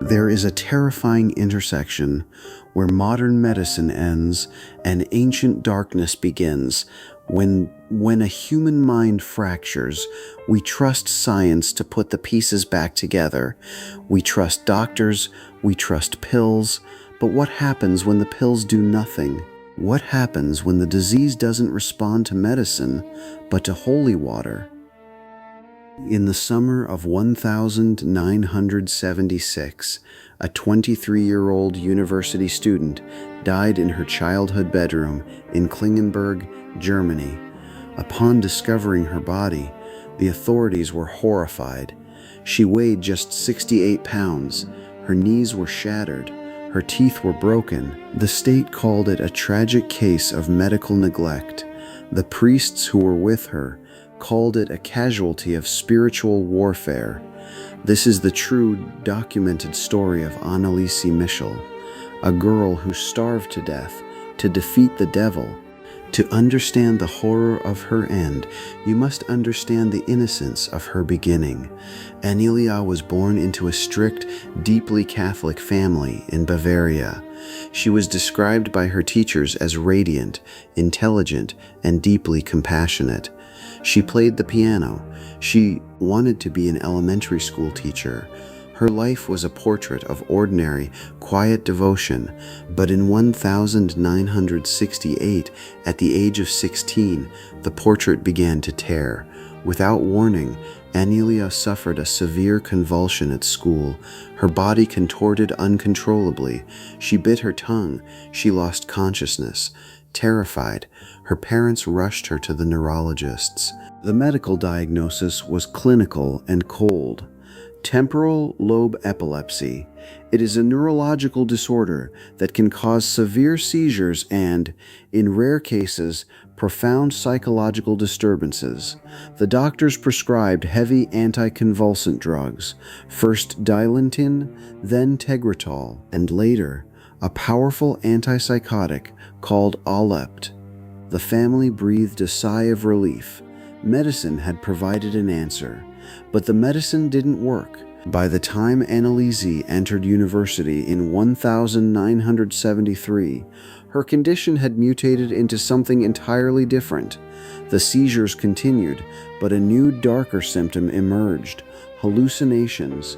There is a terrifying intersection where modern medicine ends and ancient darkness begins. When a human mind fractures, we trust science to put the pieces back together. We trust doctors, we trust pills, but what happens when the pills do nothing? What happens when the disease doesn't respond to medicine, but to holy water? In the summer of 1976, a 23-year-old university student died in her childhood bedroom in Klingenberg, Germany. Upon discovering her body, the authorities were horrified. She weighed just 68 pounds. Her knees were shattered. Her teeth were broken. The state called it a tragic case of medical neglect. The priests who were with her called it a casualty of spiritual warfare. This is the true documented story of Anneliese Michel, a girl who starved to death to defeat the devil. To understand the horror of her end, you must understand the innocence of her beginning. Anneliese was born into a strict, deeply Catholic family in Bavaria. She was described by her teachers as radiant, intelligent, and deeply compassionate. She played the piano. She wanted to be an elementary school teacher. Her life was a portrait of ordinary, quiet devotion, but in 1968, at the age of 16, the portrait began to tear. Without warning, Anneliese suffered a severe convulsion at school. Her body contorted uncontrollably. She bit her tongue. She lost consciousness. Terrified, her parents rushed her to the neurologists. The medical diagnosis was clinical and cold. Temporal lobe epilepsy. It is a neurological disorder that can cause severe seizures and, in rare cases, profound psychological disturbances. The doctors prescribed heavy anticonvulsant drugs, first Dilantin, then Tegretol, and later, a powerful antipsychotic called Alept. The family breathed a sigh of relief. Medicine had provided an answer, but the medicine didn't work. By the time Anneliese entered university in 1973, her condition had mutated into something entirely different. The seizures continued, but a new, darker symptom emerged: hallucinations.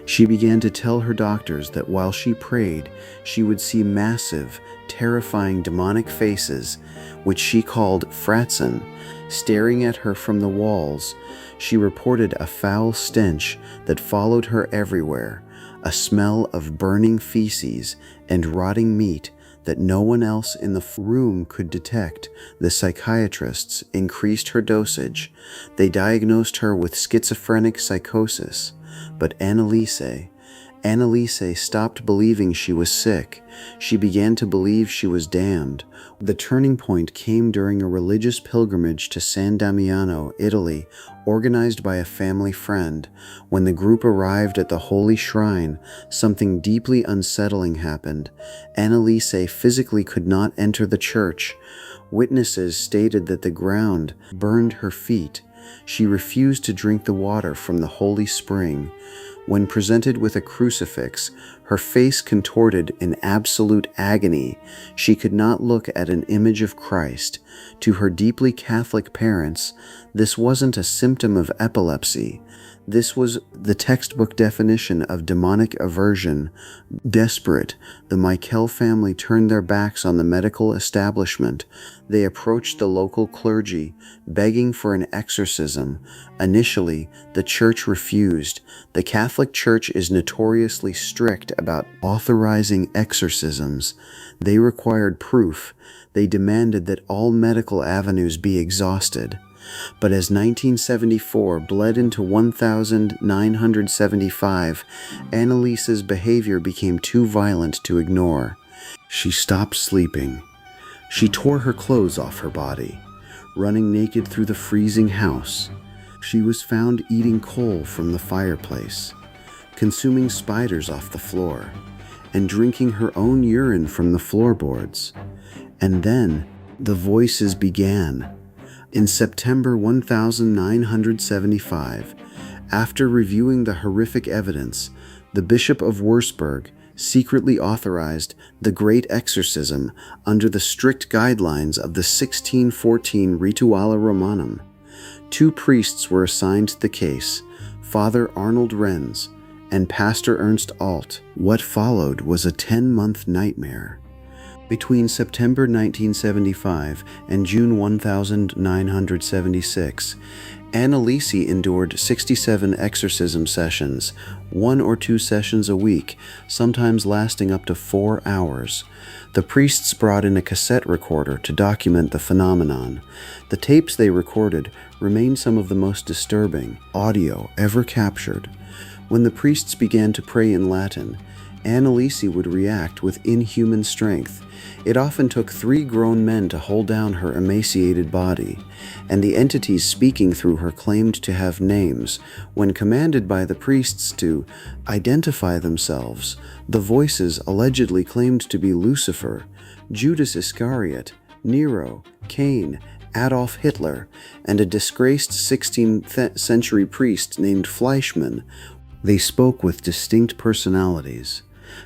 She began to tell her doctors that while she prayed, she would see massive, terrifying demonic faces, which she called Fratzen, staring at her from the walls. She reported a foul stench that followed her everywhere, a smell of burning feces and rotting meat that no one else in the room could detect. The psychiatrists increased her dosage. They diagnosed her with schizophrenic psychosis. But Anneliese stopped believing she was sick. She began to believe she was damned. The turning point came during a religious pilgrimage to San Damiano, Italy, organized by a family friend. When the group arrived at the holy shrine, something deeply unsettling happened. Anneliese physically could not enter the church. Witnesses stated that the ground burned her feet. She refused to drink the water from the holy spring. When presented with a crucifix, her face contorted in absolute agony. She could not look at an image of Christ. To her deeply Catholic parents, this wasn't a symptom of epilepsy. This was the textbook definition of demonic aversion. Desperate, the Michel family turned their backs on the medical establishment. They approached the local clergy, begging for an exorcism. Initially, the church refused. The Catholic Church is notoriously strict about authorizing exorcisms. They required proof. They demanded that all medical avenues be exhausted. But as 1974 bled into 1975, Anneliese's behavior became too violent to ignore. She stopped sleeping. She tore her clothes off her body, running naked through the freezing house. She was found eating coal from the fireplace, consuming spiders off the floor, and drinking her own urine from the floorboards. And then the voices began. In September 1975, after reviewing the horrific evidence, The Bishop of Würzburg secretly authorized the Great Exorcism under the strict guidelines of the 1614 Rituale Romanum. 2 priests were assigned to the case, Father Arnold Renz and Pastor Ernst Alt. What followed was a 10-month nightmare. Between September 1975 and June 1976, Anneliese endured 67 exorcism sessions, 1 or 2 sessions a week, sometimes lasting up to 4 hours. The priests brought in a cassette recorder to document the phenomenon. The tapes they recorded remain some of the most disturbing audio ever captured. When the priests began to pray in Latin, Anneliese would react with inhuman strength. It often took 3 grown men to hold down her emaciated body, and the entities speaking through her claimed to have names. When commanded by the priests to identify themselves, the voices allegedly claimed to be Lucifer, Judas Iscariot, Nero, Cain, Adolf Hitler, and a disgraced 16th century priest named Fleischmann. They spoke with distinct personalities.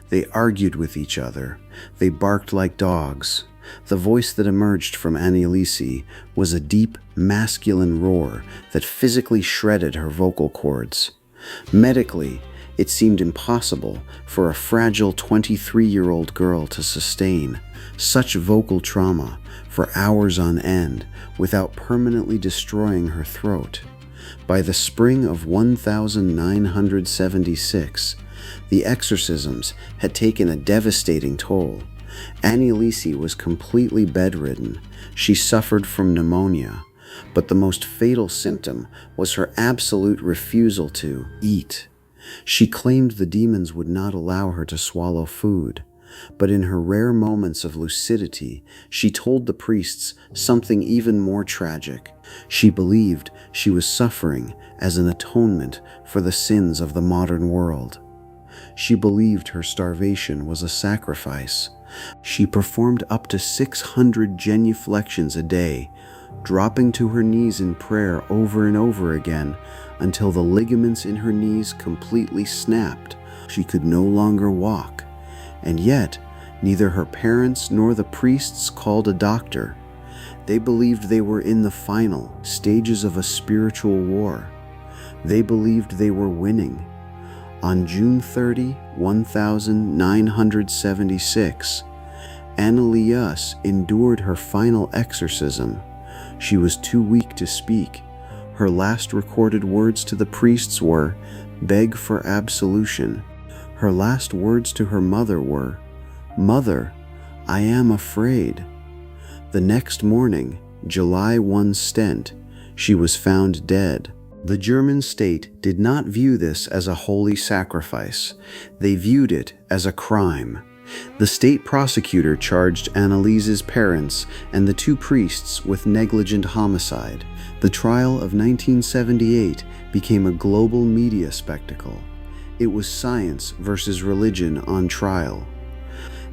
They argued with each other. They barked like dogs. The voice that emerged from Anneliese was a deep, masculine roar that physically shredded her vocal cords. Medically, it seemed impossible for a fragile 23-year-old girl to sustain such vocal trauma for hours on end without permanently destroying her throat. By the spring of 1976, the exorcisms had taken a devastating toll. Anneliese was completely bedridden. She suffered from pneumonia, but the most fatal symptom was her absolute refusal to eat. She claimed the demons would not allow her to swallow food, but in her rare moments of lucidity, she told the priests something even more tragic. She believed she was suffering as an atonement for the sins of the modern world. She believed her starvation was a sacrifice. She performed up to 600 genuflections a day, dropping to her knees in prayer over and over again until the ligaments in her knees completely snapped. She could no longer walk, and yet neither her parents nor the priests called a doctor. They believed they were in the final stages of a spiritual war. They believed they were winning. On June 30, 1976, Anneliese endured her final exorcism. She was too weak to speak. Her last recorded words to the priests were, "Beg for absolution." Her last words to her mother were, "Mother, I am afraid." The next morning, July 1 stent, she was found dead. The German state did not view this as a holy sacrifice. They viewed it as a crime. The state prosecutor charged Anneliese's parents and the 2 priests with negligent homicide. The trial of 1978 became a global media spectacle. It was science versus religion on trial.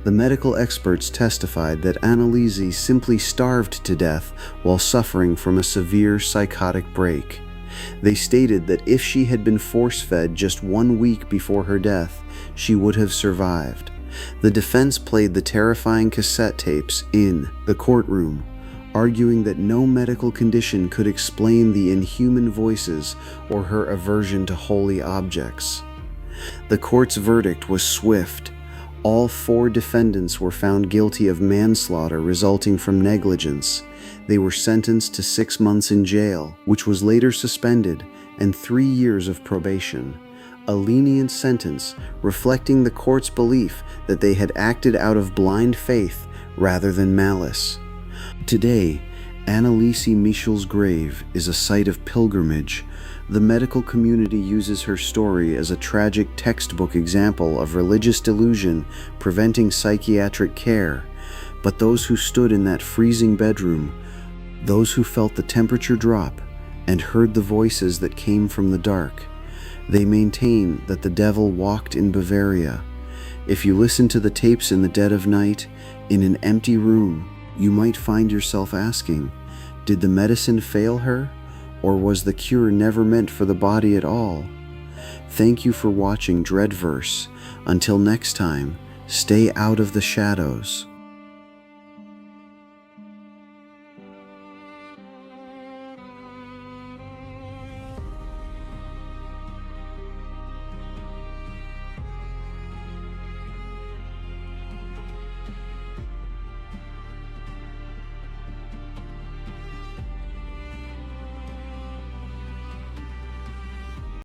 The medical experts testified that Anneliese simply starved to death while suffering from a severe psychotic break. They stated that if she had been force-fed just 1 week before her death, she would have survived. The defense played the terrifying cassette tapes in the courtroom, arguing that no medical condition could explain the inhuman voices or her aversion to holy objects. The court's verdict was swift. All 4 defendants were found guilty of manslaughter resulting from negligence. They were sentenced to 6 months in jail, which was later suspended, and 3 years of probation. A lenient sentence reflecting the court's belief that they had acted out of blind faith rather than malice. Today, Anneliese Michel's grave is a site of pilgrimage. The medical community uses her story as a tragic textbook example of religious delusion preventing psychiatric care. But those who stood in that freezing bedroom, those who felt the temperature drop and heard the voices that came from the dark, they maintain that the devil walked in Bavaria. If you listen to the tapes in the dead of night, in an empty room, you might find yourself asking, did the medicine fail her? Or was the cure never meant for the body at all? Thank you for watching DREADVERSE. Until next time, stay out of the shadows.